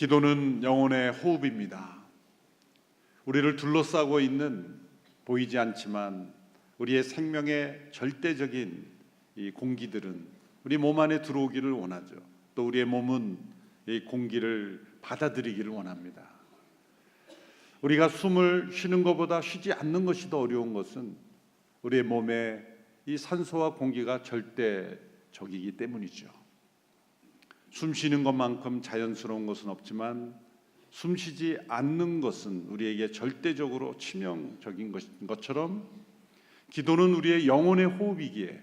기도는 영혼의 호흡입니다. 우리를 둘러싸고 있는 보이지 않지만 우리의 생명의 절대적인 이 공기들은 우리 몸 안에 들어오기를 원하죠. 또 우리의 몸은 이 공기를 받아들이기를 원합니다. 우리가 숨을 쉬는 것보다 쉬지 않는 것이 더 어려운 것은 우리의 몸에 이 산소와 공기가 절대적이기 때문이죠. 숨 쉬는 것만큼 자연스러운 것은 없지만 숨 쉬지 않는 것은 우리에게 절대적으로 치명적인 것처럼 기도는 우리의 영혼의 호흡이기에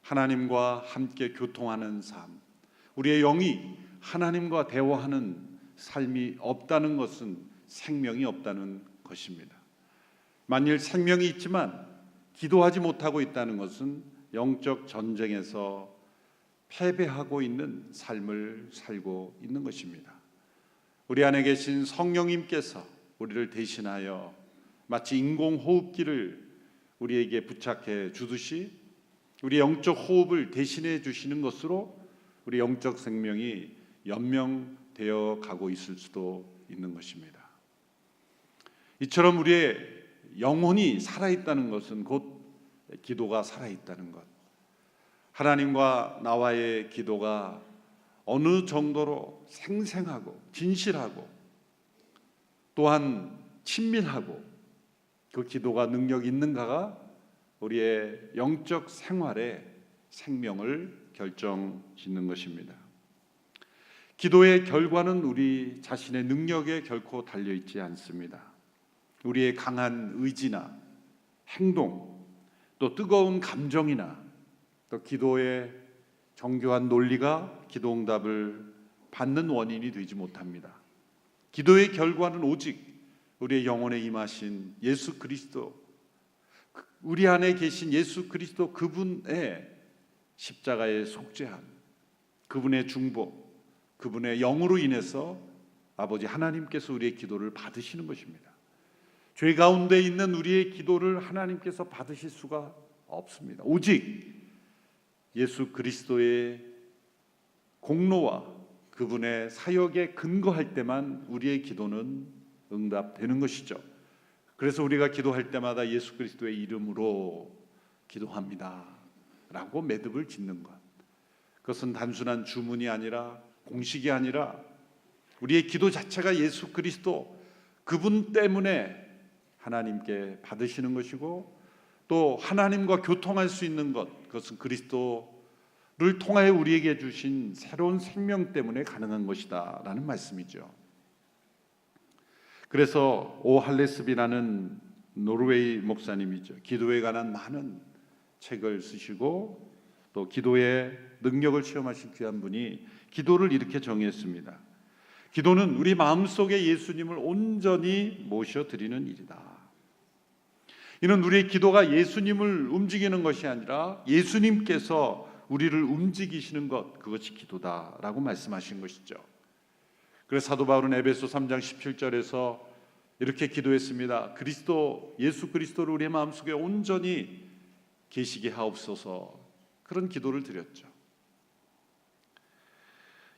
하나님과 함께 교통하는 삶, 우리의 영이 하나님과 대화하는 삶이 없다는 것은 생명이 없다는 것입니다. 만일 생명이 있지만 기도하지 못하고 있다는 것은 영적 전쟁에서 패배하고 있는 삶을 살고 있는 것입니다. 우리 안에 계신 성령님께서 우리를 대신하여 마치 인공호흡기를 우리에게 부착해 주듯이 우리 영적 호흡을 대신해 주시는 것으로 우리 영적 생명이 연명되어 가고 있을 수도 있는 것입니다. 이처럼 우리의 영혼이 살아있다는 것은 곧 기도가 살아있다는 것, 하나님과 나와의 기도가 어느 정도로 생생하고 진실하고 또한 친밀하고 그 기도가 능력 있는가가 우리의 영적 생활의 생명을 결정짓는 것입니다. 기도의 결과는 우리 자신의 능력에 결코 달려있지 않습니다. 우리의 강한 의지나 행동, 또 뜨거운 감정이나 또 기도의 정교한 논리가 기도응답을 받는 원인이 되지 못합니다. 기도의 결과는 오직 우리의 영혼에 임하신 예수 그리스도, 우리 안에 계신 예수 그리스도 그분의 십자가의 속죄함, 그분의 중보, 그분의 영으로 인해서 아버지 하나님께서 우리의 기도를 받으시는 것입니다. 죄 가운데 있는 우리의 기도를 하나님께서 받으실 수가 없습니다. 오직 예수 그리스도의 공로와 그분의 사역에 근거할 때만 우리의 기도는 응답되는 것이죠. 그래서 우리가 기도할 때마다 예수 그리스도의 이름으로 기도합니다 라고 매듭을 짓는 것, 그것은 단순한 주문이 아니라 공식이 아니라 우리의 기도 자체가 예수 그리스도 그분 때문에 하나님께 받으시는 것이고 또 하나님과 교통할 수 있는 것, 그것은 그리스도를 통하여 우리에게 주신 새로운 생명 때문에 가능한 것이다 라는 말씀이죠. 그래서 오 할레스비라는 노르웨이 목사님이죠. 기도에 관한 많은 책을 쓰시고 또 기도의 능력을 체험하신 귀한 분이 기도를 이렇게 정의했습니다. 기도는 우리 마음속에 예수님을 온전히 모셔드리는 일이다. 이는 우리의 기도가 예수님을 움직이는 것이 아니라 예수님께서 우리를 움직이시는 것, 그것이 기도다라고 말씀하신 것이죠. 그래서 사도 바울은 에베소 3장 17절에서 이렇게 기도했습니다. 예수 그리스도를 우리의 마음속에 온전히 계시게 하옵소서, 그런 기도를 드렸죠.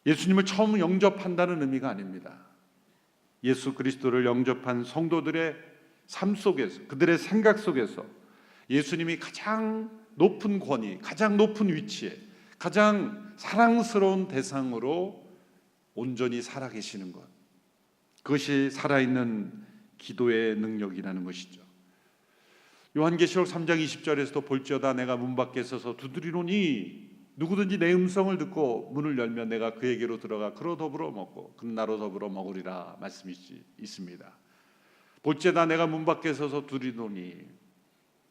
예수님을 처음 영접한다는 의미가 아닙니다. 예수 그리스도를 영접한 성도들의 삶 속에서, 그들의 생각 속에서 예수님이 가장 높은 권위, 가장 높은 위치에 가장 사랑스러운 대상으로 온전히 살아계시는 것, 그것이 살아있는 기도의 능력이라는 것이죠. 요한계시록 3장 20절에서도 볼지어다 내가 문 밖에 서서 두드리노니 누구든지 내 음성을 듣고 문을 열면 내가 그에게로 들어가 그로 더불어 먹고 그는 나로 더불어 먹으리라 말씀이 있습니다. 볼지어다 내가 문 밖에 서서 두드리노니,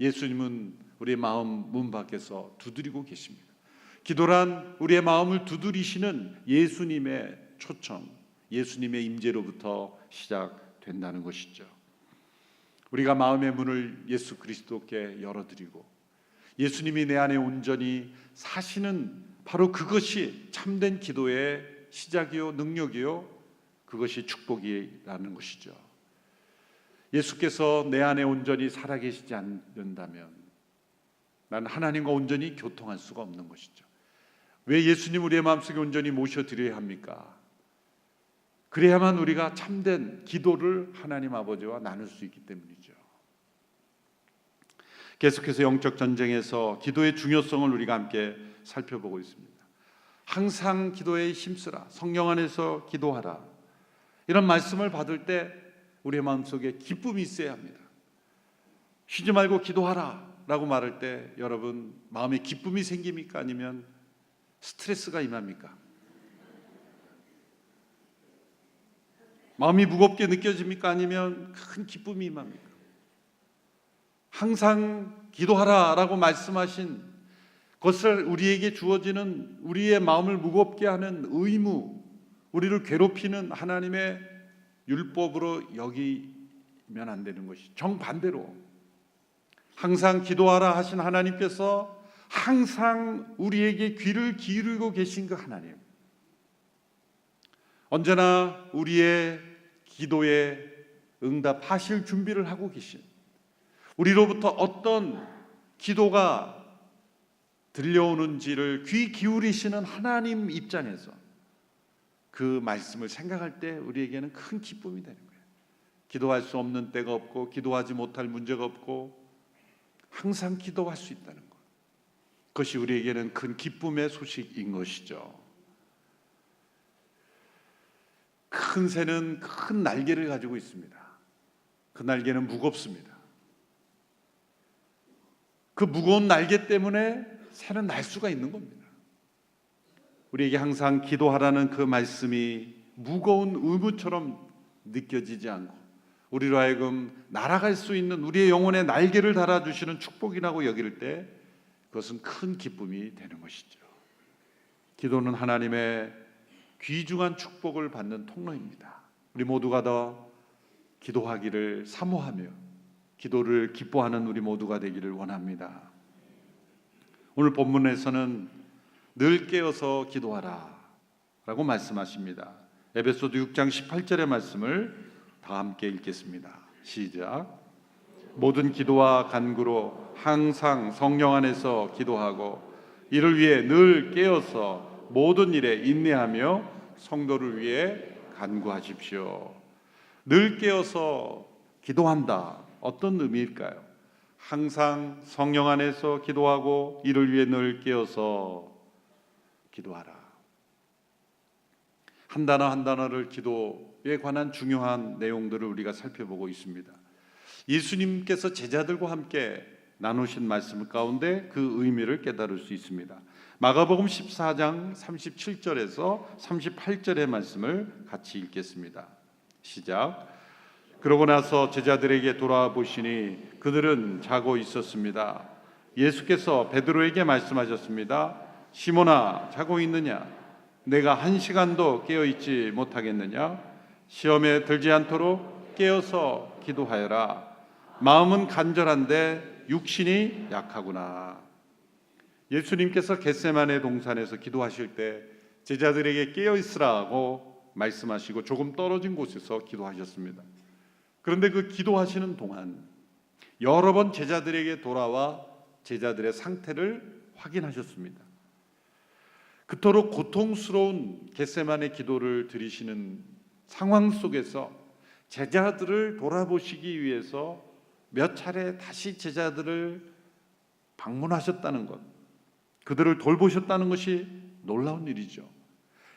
예수님은 우리의 마음 문 밖에서 두드리고 계십니다. 기도란 우리의 마음을 두드리시는 예수님의 초청, 예수님의 임재로부터 시작된다는 것이죠. 우리가 마음의 문을 예수 그리스도께 열어드리고 예수님이 내 안에 온전히 사시는 바로 그것이 참된 기도의 시작이요 능력이요, 그것이 축복이라는 것이죠. 예수께서 내 안에 온전히 살아계시지 않는다면 나는 하나님과 온전히 교통할 수가 없는 것이죠. 왜 예수님 우리의 마음속에 온전히 모셔드려야 합니까? 그래야만 우리가 참된 기도를 하나님 아버지와 나눌 수 있기 때문이죠. 계속해서 영적 전쟁에서 기도의 중요성을 우리가 함께 살펴보고 있습니다. 항상 기도에 힘쓰라, 성령 안에서 기도하라, 이런 말씀을 받을 때 우리의 마음속에 기쁨이 있어야 합니다. 쉬지 말고 기도하라 라고 말할 때 여러분 마음에 기쁨이 생깁니까? 아니면 스트레스가 임합니까? 마음이 무겁게 느껴집니까? 아니면 큰 기쁨이 임합니까? 항상 기도하라 라고 말씀하신 그것을 우리에게 주어지는 우리의 마음을 무겁게 하는 의무, 우리를 괴롭히는 하나님의 율법으로 여기면 안 되는 것이, 정반대로 항상 기도하라 하신 하나님께서 항상 우리에게 귀를 기울이고 계신 그 하나님, 언제나 우리의 기도에 응답하실 준비를 하고 계신, 우리로부터 어떤 기도가 들려오는지를 귀 기울이시는 하나님 입장에서 그 말씀을 생각할 때 우리에게는 큰 기쁨이 되는 거예요. 기도할 수 없는 때가 없고 기도하지 못할 문제가 없고 항상 기도할 수 있다는 것, 그것이 우리에게는 큰 기쁨의 소식인 것이죠. 큰 새는 큰 날개를 가지고 있습니다. 그 날개는 무겁습니다. 그 무거운 날개 때문에 새는 날 수가 있는 겁니다. 우리에게 항상 기도하라는 그 말씀이 무거운 의무처럼 느껴지지 않고 우리로 하여금 날아갈 수 있는 우리의 영혼에 날개를 달아주시는 축복이라고 여길 때 그것은 큰 기쁨이 되는 것이죠. 기도는 하나님의 귀중한 축복을 받는 통로입니다. 우리 모두가 더 기도하기를 사모하며 기도를 기뻐하는 우리 모두가 되기를 원합니다. 오늘 본문에서는 늘 깨어서 기도하라 라고 말씀하십니다. 에베소서 6장 18절의 말씀을 다 함께 읽겠습니다. 시작. 모든 기도와 간구로 항상 성령 안에서 기도하고 이를 위해 늘 깨어서 모든 일에 인내하며 성도를 위해 간구하십시오. 늘 깨어서 기도한다. 어떤 의미일까요? 항상 성령 안에서 기도하고 이를 위해 늘 깨어서 기도하라. 한 단어 한 단어를 기도에 관한 중요한 내용들을 우리가 살펴보고 있습니다. 예수님께서 제자들과 함께 나누신 말씀 가운데 그 의미를 깨달을 수 있습니다. 마가복음 14장 37절에서 38절의 말씀을 같이 읽겠습니다. 시작. 그러고 나서 제자들에게 돌아보시니 그들은 자고 있었습니다. 예수께서 베드로에게 말씀하셨습니다. 시몬아, 자고 있느냐? 내가 1시간도 깨어있지 못하겠느냐? 시험에 들지 않도록 깨어서 기도하여라. 마음은 간절한데 육신이 약하구나. 예수님께서 겟세마네 동산에서 기도하실 때 제자들에게 깨어있으라고 말씀하시고 조금 떨어진 곳에서 기도하셨습니다. 그런데 그 기도하시는 동안 여러 번 제자들에게 돌아와 제자들의 상태를 확인하셨습니다. 그토록 고통스러운 겟세마네 기도를 드리시는 상황 속에서 제자들을 돌아보시기 위해서 몇 차례 다시 제자들을 방문하셨다는 것, 그들을 돌보셨다는 것이 놀라운 일이죠.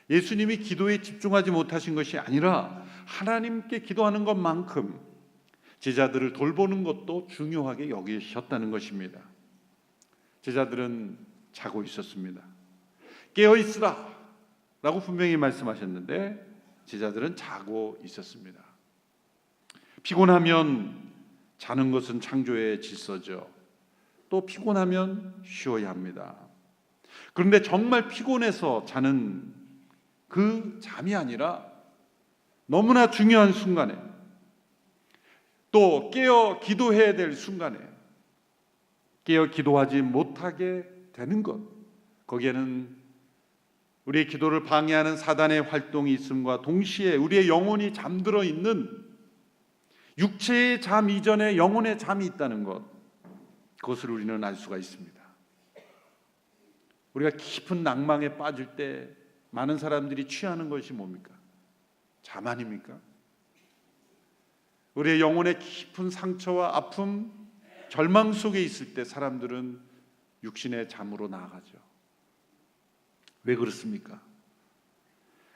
예수님이 기도에 집중하지 못하신 것이 아니라 하나님께 기도하는 것만큼 제자들을 돌보는 것도 중요하게 여기셨다는 것입니다. 제자들은 자고 있었습니다. 깨어있으라 라고 분명히 말씀하셨는데 제자들은 자고 있었습니다. 피곤하면 자는 것은 창조의 질서죠. 또 피곤하면 쉬어야 합니다. 그런데 정말 피곤해서 자는 그 잠이 아니라 너무나 중요한 순간에, 또 깨어 기도해야 될 순간에 깨어 기도하지 못하게 되는 것, 거기에는 우리의 기도를 방해하는 사단의 활동이 있음과 동시에 우리의 영혼이 잠들어 있는, 육체의 잠 이전에 영혼의 잠이 있다는 것, 그것을 우리는 알 수가 있습니다. 우리가 깊은 낭망에 빠질 때 많은 사람들이 취하는 것이 뭡니까? 잠 아닙니까? 우리의 영혼의 깊은 상처와 아픔, 절망 속에 있을 때 사람들은 육신의 잠으로 나아가죠. 왜 그렇습니까?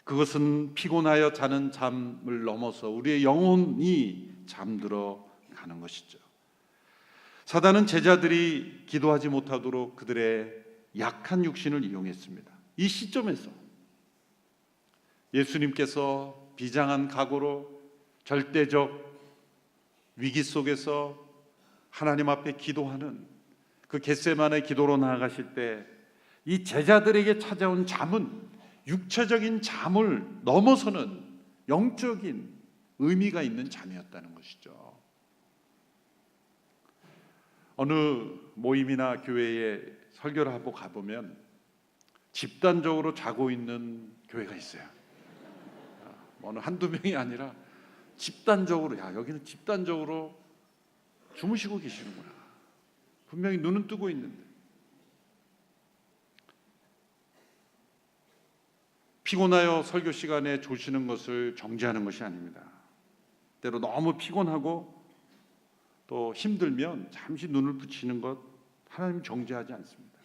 그것은 피곤하여 자는 잠을 넘어서 우리의 영혼이 잠들어 가는 것이죠. 사단은 제자들이 기도하지 못하도록 그들의 약한 육신을 이용했습니다. 이 시점에서 예수님께서 비장한 각오로 절대적 위기 속에서 하나님 앞에 기도하는 그 겟세마네 기도로 나아가실 때 이 제자들에게 찾아온 잠은 육체적인 잠을 넘어서는 영적인 의미가 있는 잠이었다는 것이죠. 어느 모임이나 교회에 설교를 하고 가보면 집단적으로 자고 있는 교회가 있어요. 어느 한두 명이 아니라 집단적으로, 여기는 집단적으로 주무시고 계시는구나. 분명히 눈은 뜨고 있는데. 피곤하여 설교 시간에 조시는 것을 정죄하는 것이 아닙니다. 때로 너무 피곤하고 또 힘들면 잠시 눈을 붙이는 것 하나님 정죄하지 않습니다.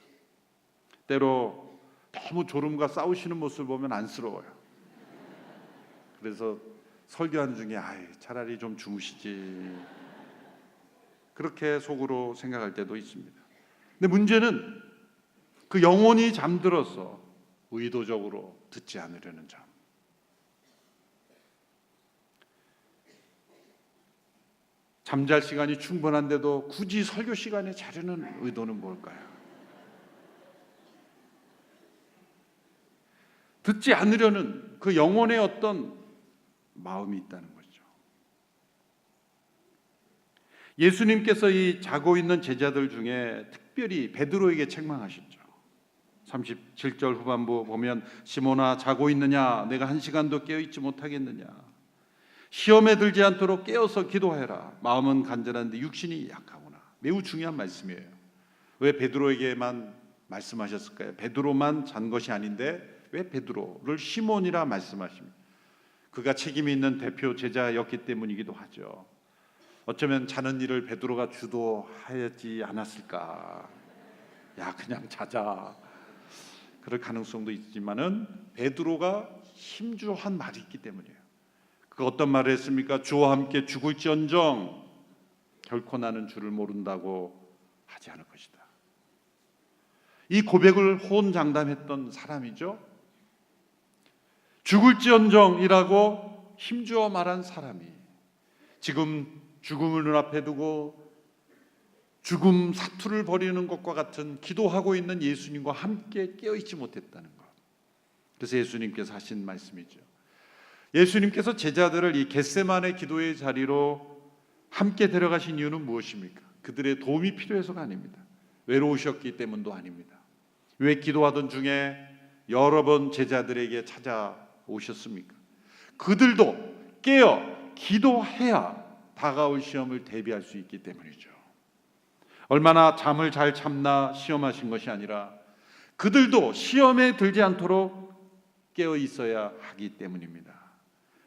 때로 너무 졸음과 싸우시는 모습을 보면 안쓰러워요. 그래서 설교하는 중에 차라리 좀 주무시지, 그렇게 속으로 생각할 때도 있습니다. 근데 문제는 그 영혼이 잠들어서 의도적으로 듣지 않으려는 잠. 잠잘 시간이 충분한데도 굳이 설교 시간에 자려는 의도는 뭘까요? 듣지 않으려는 그 영혼의 어떤 마음이 있다는 거죠. 예수님께서 이 자고 있는 제자들 중에 특별히 베드로에게 책망하셨죠. 37절 후반부 보면 시몬아 자고 있느냐? 내가 1시간도 깨어있지 못하겠느냐? 시험에 들지 않도록 깨어서 기도해라. 마음은 간절한데 육신이 약하구나. 매우 중요한 말씀이에요. 왜 베드로에게만 말씀하셨을까요? 베드로만 잔 것이 아닌데 왜 베드로를 시몬이라 말씀하십니까? 그가 책임이 있는 대표 제자였기 때문이기도 하죠. 어쩌면 자는 일을 베드로가 주도하지 않았을까? 그냥 자자. 그럴 가능성도 있지만은 베드로가 힘주어한 말이 있기 때문이에요. 그 어떤 말을 했습니까? 주와 함께 죽을지언정 결코 나는 주를 모른다고 하지 않을 것이다. 이 고백을 호언장담했던 사람이죠. 죽을지언정이라고 힘주어 말한 사람이 지금 죽음을 눈앞에 두고 죽음 사투를 벌이는 것과 같은 기도하고 있는 예수님과 함께 깨어있지 못했다는 것. 그래서 예수님께서 하신 말씀이죠. 예수님께서 제자들을 이 겟세마네 기도의 자리로 함께 데려가신 이유는 무엇입니까? 그들의 도움이 필요해서가 아닙니다. 외로우셨기 때문도 아닙니다. 왜 기도하던 중에 여러 번 제자들에게 찾아오셨습니까? 그들도 깨어 기도해야 다가올 시험을 대비할 수 있기 때문이죠. 얼마나 잠을 잘 참나 시험하신 것이 아니라 그들도 시험에 들지 않도록 깨어 있어야 하기 때문입니다.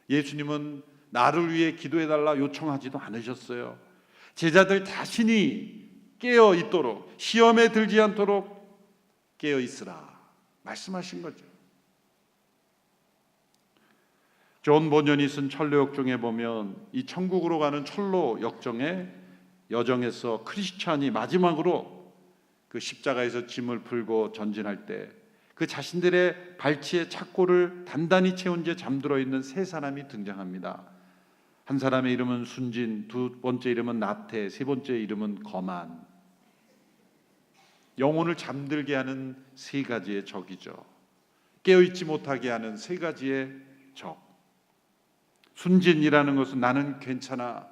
예수님은 나를 위해 기도해달라 요청하지도 않으셨어요. 제자들 자신이 깨어 있도록, 시험에 들지 않도록 깨어 있으라 말씀하신 거죠. 존 버년이 쓴 철로 역정에 보면 이 천국으로 가는 철로 역정의 여정에서 크리스찬이 마지막으로 그 십자가에서 짐을 풀고 전진할 때 그 자신들의 발치에 착고를 단단히 채운 채 잠들어 있는 세 사람이 등장합니다. 한 사람의 이름은 순진, 두 번째 이름은 나태, 세 번째 이름은 거만. 영혼을 잠들게 하는 세 가지의 적이죠. 깨어있지 못하게 하는 세 가지의 적. 순진이라는 것은 나는 괜찮아,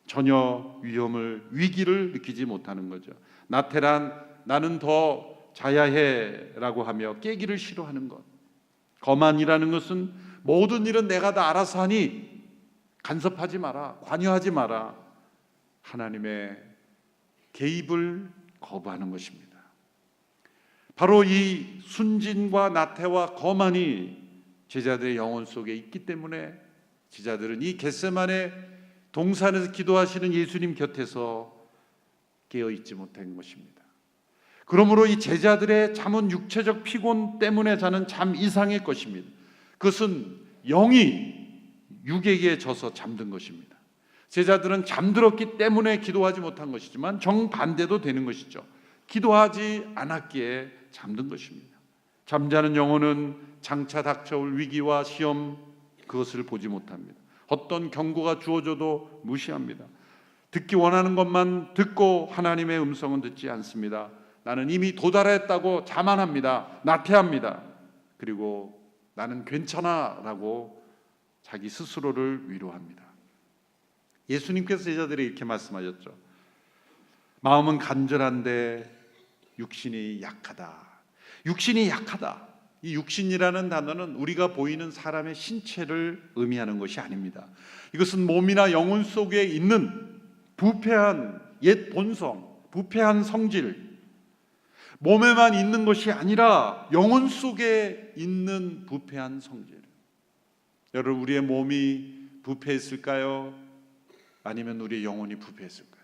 전혀 위기를 느끼지 못하는 거죠. 나태란 나는 더 자야해 라고 하며 깨기를 싫어하는 것. 거만이라는 것은 모든 일은 내가 다 알아서 하니 간섭하지 마라, 관여하지 마라. 하나님의 개입을 거부하는 것입니다. 바로 이 순진과 나태와 거만이 제자들의 영혼 속에 있기 때문에 제자들은 이 겟세마네 동산에서 기도하시는 예수님 곁에서 깨어있지 못한 것입니다. 그러므로 이 제자들의 잠은 육체적 피곤 때문에 자는 잠 이상의 것입니다. 그것은 영이 육에게 져서 잠든 것입니다. 제자들은 잠들었기 때문에 기도하지 못한 것이지만 정반대도 되는 것이죠. 기도하지 않았기에 잠든 것입니다. 잠자는 영혼은 장차 닥쳐올 위기와 시험, 그것을 보지 못합니다. 어떤 경고가 주어져도 무시합니다. 듣기 원하는 것만 듣고 하나님의 음성은 듣지 않습니다. 나는 이미 도달했다고 자만합니다. 나태합니다. 그리고 나는 괜찮아 라고 자기 스스로를 위로합니다. 예수님께서 제자들에게 이렇게 말씀하셨죠. 마음은 간절한데 육신이 약하다. 육신이 약하다. 이 육신이라는 단어는 우리가 보이는 사람의 신체를 의미하는 것이 아닙니다. 이것은 몸이나 영혼 속에 있는 부패한 옛 본성, 부패한 성질, 몸에만 있는 것이 아니라 영혼 속에 있는 부패한 성질. 여러분, 우리의 몸이 부패했을까요? 아니면 우리의 영혼이 부패했을까요?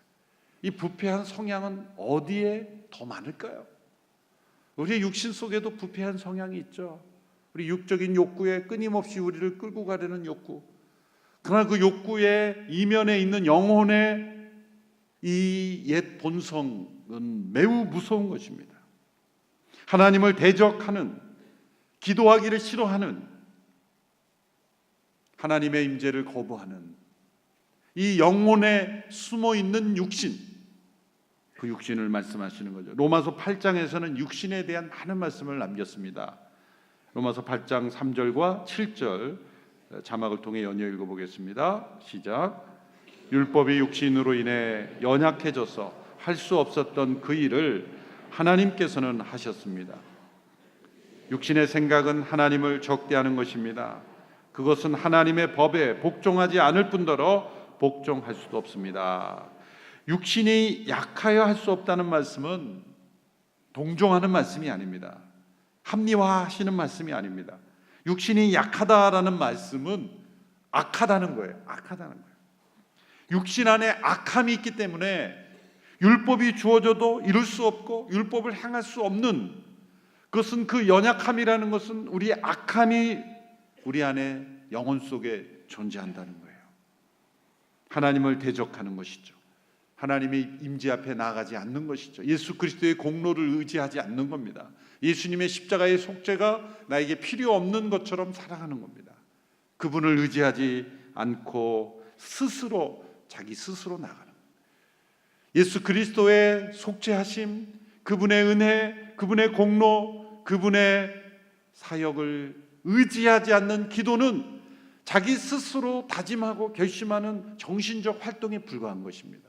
이 부패한 성향은 어디에 더 많을까요? 우리의 육신 속에도 부패한 성향이 있죠. 우리 육적인 욕구에 끊임없이 우리를 끌고 가려는 욕구. 그러나 그 욕구의 이면에 있는 영혼의 이 옛 본성은 매우 무서운 것입니다. 하나님을 대적하는, 기도하기를 싫어하는, 하나님의 임재를 거부하는 이 영혼에 숨어있는 육신, 그 육신을 말씀하시는 거죠. 로마서 8장에서는 육신에 대한 많은 말씀을 남겼습니다. 로마서 8장 3절과 7절 자막을 통해 연이어 읽어보겠습니다. 시작. 율법이 육신으로 인해 연약해져서 할 수 없었던 그 일을 하나님께서는 하셨습니다. 육신의 생각은 하나님을 적대하는 것입니다. 그것은 하나님의 법에 복종하지 않을 뿐더러 복종할 수도 없습니다. 육신이 약하여 할 수 없다는 말씀은 동정하는 말씀이 아닙니다. 합리화하시는 말씀이 아닙니다. 육신이 약하다라는 말씀은 악하다는 거예요. 악하다는 거예요. 육신 안에 악함이 있기 때문에 율법이 주어져도 이룰 수 없고 율법을 행할 수 없는, 그것은 그 연약함이라는 것은 우리의 악함이 우리 안에 영혼 속에 존재한다는 거예요. 하나님을 대적하는 것이죠. 하나님의 임재 앞에 나가지 않는 것이죠. 예수 그리스도의 공로를 의지하지 않는 겁니다. 예수님의 십자가의 속죄가 나에게 필요 없는 것처럼 살아가는 겁니다. 그분을 의지하지 않고 스스로, 자기 스스로 나가는 겁니다. 예수 그리스도의 속죄하심, 그분의 은혜, 그분의 공로, 그분의 사역을 의지하지 않는 기도는 자기 스스로 다짐하고 결심하는 정신적 활동에 불과한 것입니다.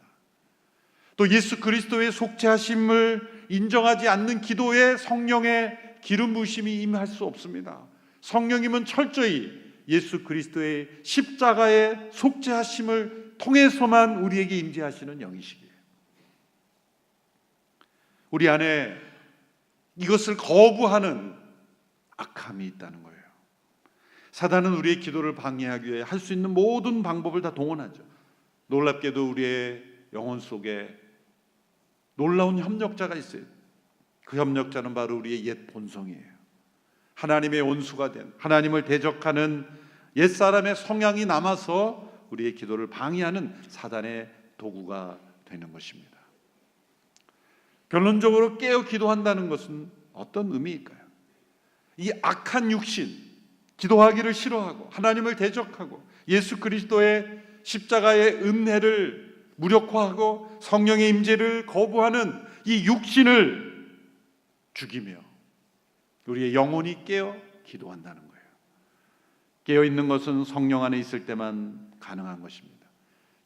또 예수 그리스도의 속죄하심을 인정하지 않는 기도에 성령의 기름 부으심이 임할 수 없습니다. 성령님은 철저히 예수 그리스도의 십자가의 속죄하심을 통해서만 우리에게 임재하시는 영이시기에 우리 안에 이것을 거부하는 악함이 있다는 거예요. 사단은 우리의 기도를 방해하기 위해 할 수 있는 모든 방법을 다 동원하죠. 놀랍게도 우리의 영혼 속에 놀라운 협력자가 있어요. 그 협력자는 바로 우리의 옛 본성이에요. 하나님의 원수가 된, 하나님을 대적하는 옛사람의 성향이 남아서 우리의 기도를 방해하는 사단의 도구가 되는 것입니다. 결론적으로 깨어 기도한다는 것은 어떤 의미일까요? 이 악한 육신, 기도하기를 싫어하고 하나님을 대적하고 예수 그리스도의 십자가의 은혜를 무력화하고 성령의 임재를 거부하는 이 육신을 죽이며 우리의 영혼이 깨어 기도한다는 거예요. 깨어 있는 것은 성령 안에 있을 때만 가능한 것입니다.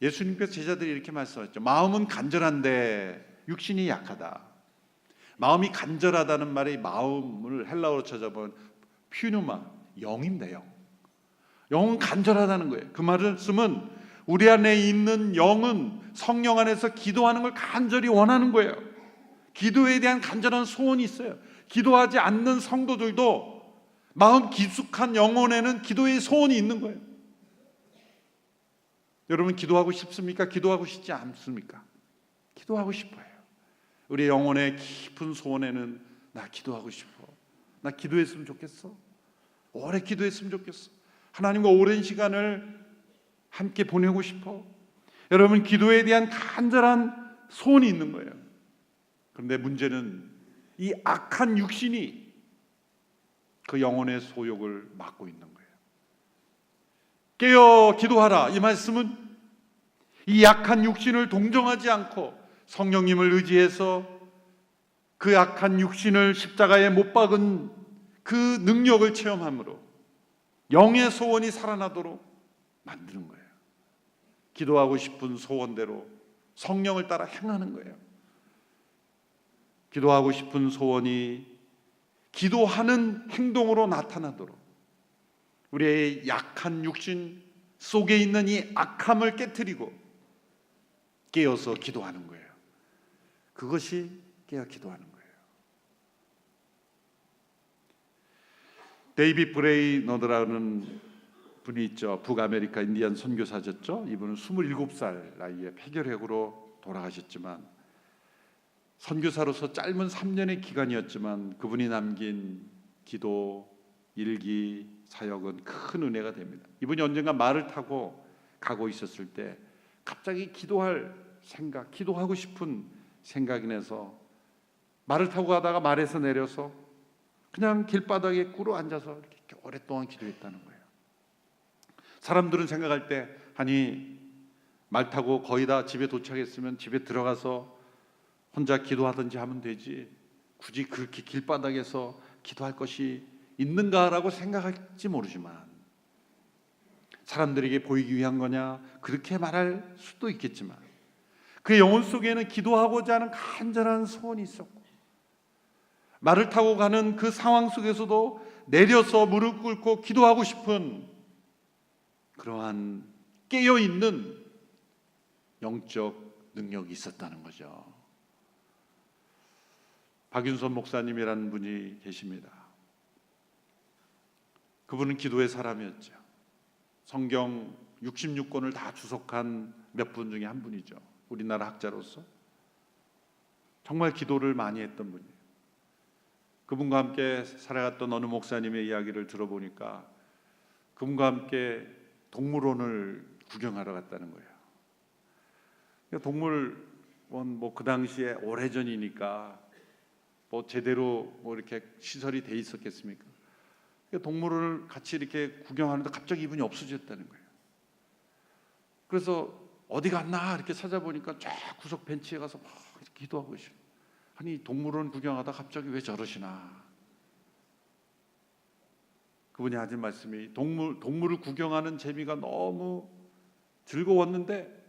예수님께서 제자들이 이렇게 말씀하셨죠. 마음은 간절한데 육신이 약하다. 마음이 간절하다는 말이 마음을 헬라어로 찾아보면 퓨누마, 영입니다. 영. 영은 간절하다는 거예요. 그 말씀은 우리 안에 있는 영은 성령 안에서 기도하는 걸 간절히 원하는 거예요. 기도에 대한 간절한 소원이 있어요. 기도하지 않는 성도들도 마음 깊숙한 영혼에는 기도의 소원이 있는 거예요. 여러분 기도하고 싶습니까? 기도하고 싶지 않습니까? 기도하고 싶어요. 우리 영혼의 깊은 소원에는 나 기도하고 싶어. 나 기도했으면 좋겠어. 오래 기도했으면 좋겠어. 하나님과 오랜 시간을 함께 보내고 싶어. 여러분 기도에 대한 간절한 소원이 있는 거예요. 그런데 문제는 이 악한 육신이 그 영혼의 소욕을 막고 있는 거예요. 깨어 기도하라. 이 말씀은 이 약한 육신을 동정하지 않고 성령님을 의지해서 그 약한 육신을 십자가에 못 박은 그 능력을 체험함으로 영의 소원이 살아나도록 만드는 거예요. 기도하고 싶은 소원대로 성령을 따라 행하는 거예요. 기도하고 싶은 소원이 기도하는 행동으로 나타나도록 우리의 약한 육신 속에 있는 이 악함을 깨트리고 깨어서 기도하는 거예요. 그것이 깨어 기도하는 거예요. 데이빗 브레이너드라는 분이 있죠. 북아메리카 인디안 선교사셨죠. 이분은 27살 나이에 폐결핵으로 돌아가셨지만 선교사로서 짧은 3년의 기간이었지만 그분이 남긴 기도, 일기, 사역은 큰 은혜가 됩니다. 이분이 언젠가 말을 타고 가고 있었을 때 갑자기 기도할 생각, 기도하고 싶은 생각이 나서 말을 타고 가다가 말에서 내려서 그냥 길바닥에 꿇어 앉아서 이렇게 오랫동안 기도했다는 거예요. 사람들은 생각할 때 아니 말 타고 거의 다 집에 도착했으면 집에 들어가서 혼자 기도하든지 하면 되지 굳이 그렇게 길바닥에서 기도할 것이 있는가라고 생각할지 모르지만 사람들에게 보이기 위한 거냐 그렇게 말할 수도 있겠지만 그의 영혼 속에는 기도하고자 하는 간절한 소원이 있었고 말을 타고 가는 그 상황 속에서도 내려서 무릎 꿇고 기도하고 싶은 그러한 깨어있는 영적 능력이 있었다는 거죠. 박윤선 목사님이라는 분이 계십니다. 그분은 기도의 사람이었죠. 성경 66권을 다 주석한 몇 분 중에 한 분이죠. 우리나라 학자로서 정말 기도를 많이 했던 분이에요. 그분과 함께 살아갔던 어느 목사님의 이야기를 들어보니까 그분과 함께 동물원을 구경하러 갔다는 거예요. 동물원 뭐 그 당시에 오래전이니까 뭐 제대로 뭐 이렇게 시설이 돼 있었겠습니까? 동물원을 같이 이렇게 구경하는데 갑자기 이분이 없어졌다는 거예요. 그래서 어디 갔나 이렇게 찾아보니까 쫙 구석 벤치에 가서 막 이렇게 기도하고 있어요. 아니 동물원 구경하다 갑자기 왜 저러시나? 그분이 하신 말씀이 동물을 구경하는 재미가 너무 즐거웠는데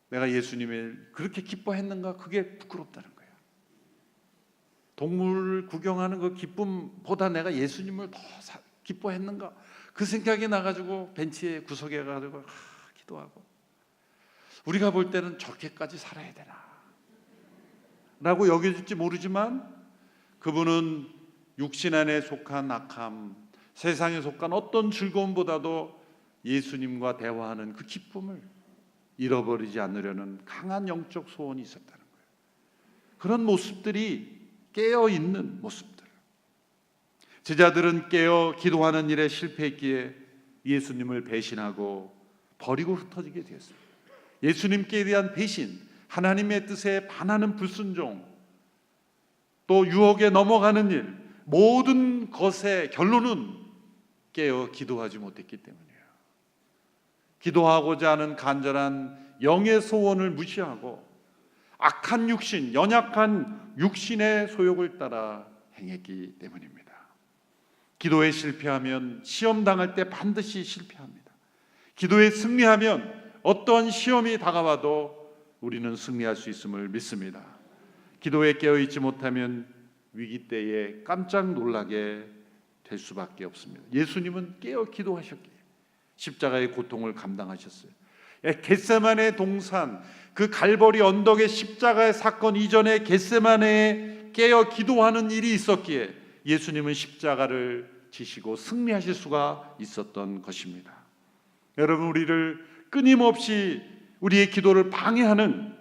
내가 예수님을 그렇게 기뻐했는가? 그게 부끄럽다는 거예요. 동물을 구경하는 그 기쁨보다 내가 예수님을 더 기뻐했는가? 그 생각이 나가지고 벤치에 구석에 가지고 기도하고 우리가 볼 때는 저렇게까지 살아야 되나? 라고 여겨질지 모르지만 그분은 육신 안에 속한 악함, 세상에 속한 어떤 즐거움보다도 예수님과 대화하는 그 기쁨을 잃어버리지 않으려는 강한 영적 소원이 있었다는 거예요. 그런 모습들이 깨어있는 모습들. 제자들은 깨어 기도하는 일에 실패했기에 예수님을 배신하고 버리고 흩어지게 되었습니다. 예수님께 대한 배신, 하나님의 뜻에 반하는 불순종, 또 유혹에 넘어가는 일, 모든 것의 결론은 깨어 기도하지 못했기 때문이에요. 기도하고자 하는 간절한 영의 소원을 무시하고 악한 육신, 연약한 육신의 소욕을 따라 행했기 때문입니다. 기도에 실패하면 시험 당할 때 반드시 실패합니다. 기도에 승리하면 어떠한 시험이 다가와도 우리는 승리할 수 있음을 믿습니다. 기도에 깨어있지 못하면 위기 때에 깜짝 놀라게 될 수밖에 없습니다. 예수님은 깨어 기도하셨기에 십자가의 고통을 감당하셨어요. 겟세마네 동산, 그 갈보리 언덕의 십자가의 사건 이전에 겟세마네에 깨어 기도하는 일이 있었기에 예수님은 십자가를 지시고 승리하실 수가 있었던 것입니다. 여러분, 우리를 끊임없이 우리의 기도를 방해하는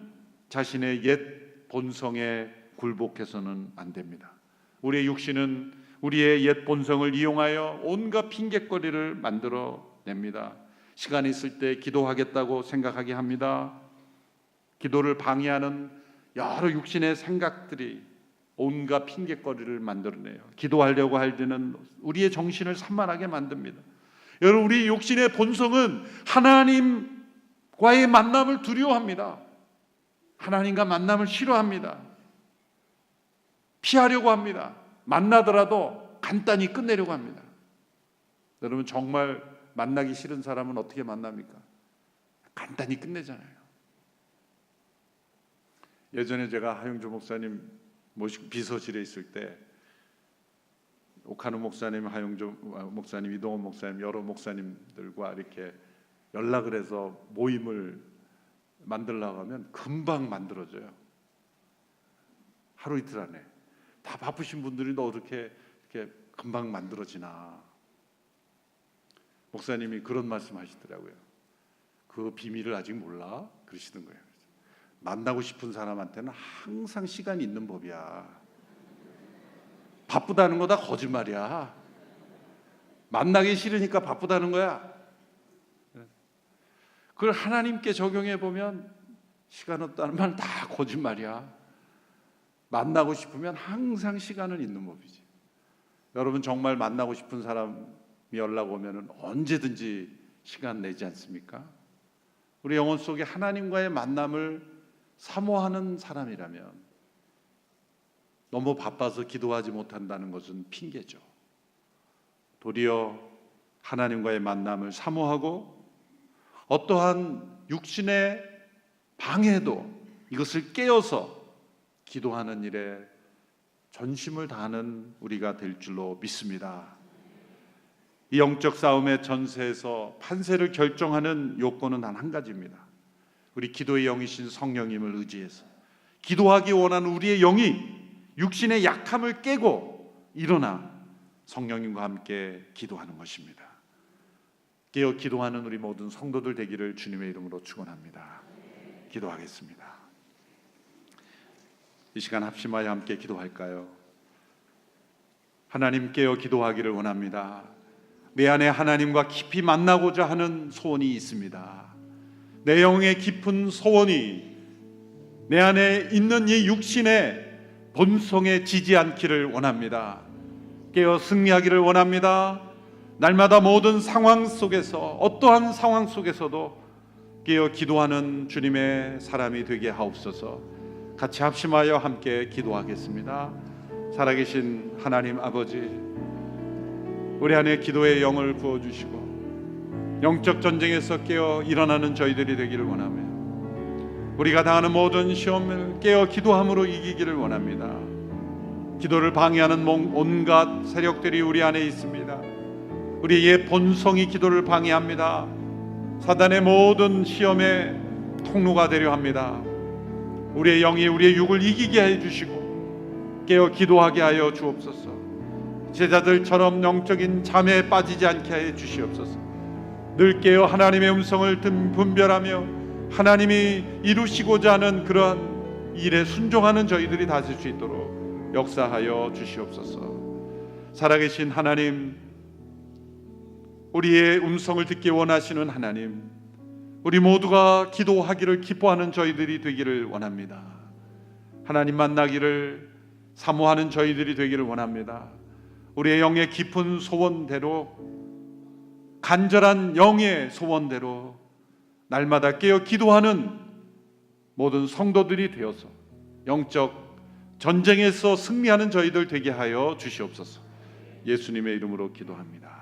자신의 옛 본성에 굴복해서는 안 됩니다. 우리의 육신은 우리의 옛 본성을 이용하여 온갖 핑곗거리를 만들어냅니다. 시간이 있을 때 기도하겠다고 생각하게 합니다. 기도를 방해하는 여러 육신의 생각들이 온갖 핑곗거리를 만들어내요. 기도하려고 할 때는 우리의 정신을 산만하게 만듭니다. 여러분, 우리 육신의 본성은 하나님과의 만남을 두려워합니다. 하나님과 만남을 싫어합니다. 피하려고 합니다. 만나더라도 간단히 끝내려고 합니다. 여러분, 정말 만나기 싫은 사람은 어떻게 만납니까? 간단히 끝내잖아요. 예전에 제가 하용조 목사님 모시고 비서실에 있을 때 옥한우 목사님, 하용조 목사님, 이동원 목사님, 여러 목사님들과 이렇게 연락을 해서 모임을 만들려고 하면 금방 만들어져요. 하루 이틀 안에. 다 바쁘신 분들이 너 어떻게 이렇게 금방 만들어지나. 목사님이 그런 말씀 하시더라고요. 그 비밀을 아직 몰라? 그러시던 거예요. 만나고 싶은 사람한테는 항상 시간이 있는 법이야. 바쁘다는 거 다 거짓말이야. 만나기 싫으니까 바쁘다는 거야. 그걸 하나님께 적용해 보면 시간 없다는 말 다 거짓말이야. 만나고 싶으면 항상 시간은 있는 법이지. 여러분, 정말 만나고 싶은 사람이 연락 오면은 언제든지 시간 내지 않습니까? 우리 영혼 속에 하나님과의 만남을 사모하는 사람이라면 너무 바빠서 기도하지 못한다는 것은 핑계죠. 도리어 하나님과의 만남을 사모하고 어떠한 육신의 방해도 이것을 깨어서 기도하는 일에 전심을 다하는 우리가 될 줄로 믿습니다. 이 영적 싸움의 전세에서 판세를 결정하는 요건은 단 한 가지입니다. 우리 기도의 영이신 성령님을 의지해서 기도하기 원하는 우리의 영이 육신의 약함을 깨고 일어나 성령님과 함께 기도하는 것입니다. 깨어 기도하는 우리 모든 성도들 되기를 주님의 이름으로 축원합니다. 기도하겠습니다. 이 시간 합심하여 함께 기도할까요? 하나님, 깨어 기도하기를 원합니다. 내 안에 하나님과 깊이 만나고자 하는 소원이 있습니다. 내 영의 깊은 소원이 내 안에 있는 이 육신의 본성에 지지 않기를 원합니다. 깨어 승리하기를 원합니다. 날마다 모든 상황 속에서, 어떠한 상황 속에서도 깨어 기도하는 주님의 사람이 되게 하옵소서. 같이 합심하여 함께 기도하겠습니다. 살아계신 하나님 아버지, 우리 안에 기도의 영을 부어주시고 영적 전쟁에서 깨어 일어나는 저희들이 되기를 원하며 우리가 당하는 모든 시험을 깨어 기도함으로 이기기를 원합니다. 기도를 방해하는 온갖 세력들이 우리 안에 있습니다. 우리의 본성이 기도를 방해합니다. 사단의 모든 시험의 통로가 되려 합니다. 우리의 영이 우리의 육을 이기게 해주시고 깨어 기도하게 하여 주옵소서. 제자들처럼 영적인 잠에 빠지지 않게 해 주시옵소서. 늘 깨어 하나님의 음성을 분별하며 하나님이 이루시고자 하는 그러한 일에 순종하는 저희들이 다질 수 있도록 역사하여 주시옵소서. 살아계신 하나님, 우리의 음성을 듣기 원하시는 하나님, 우리 모두가 기도하기를 기뻐하는 저희들이 되기를 원합니다. 하나님 만나기를 사모하는 저희들이 되기를 원합니다. 우리의 영의 깊은 소원대로, 간절한 영의 소원대로 날마다 깨어 기도하는 모든 성도들이 되어서 영적 전쟁에서 승리하는 저희들 되게 하여 주시옵소서. 예수님의 이름으로 기도합니다.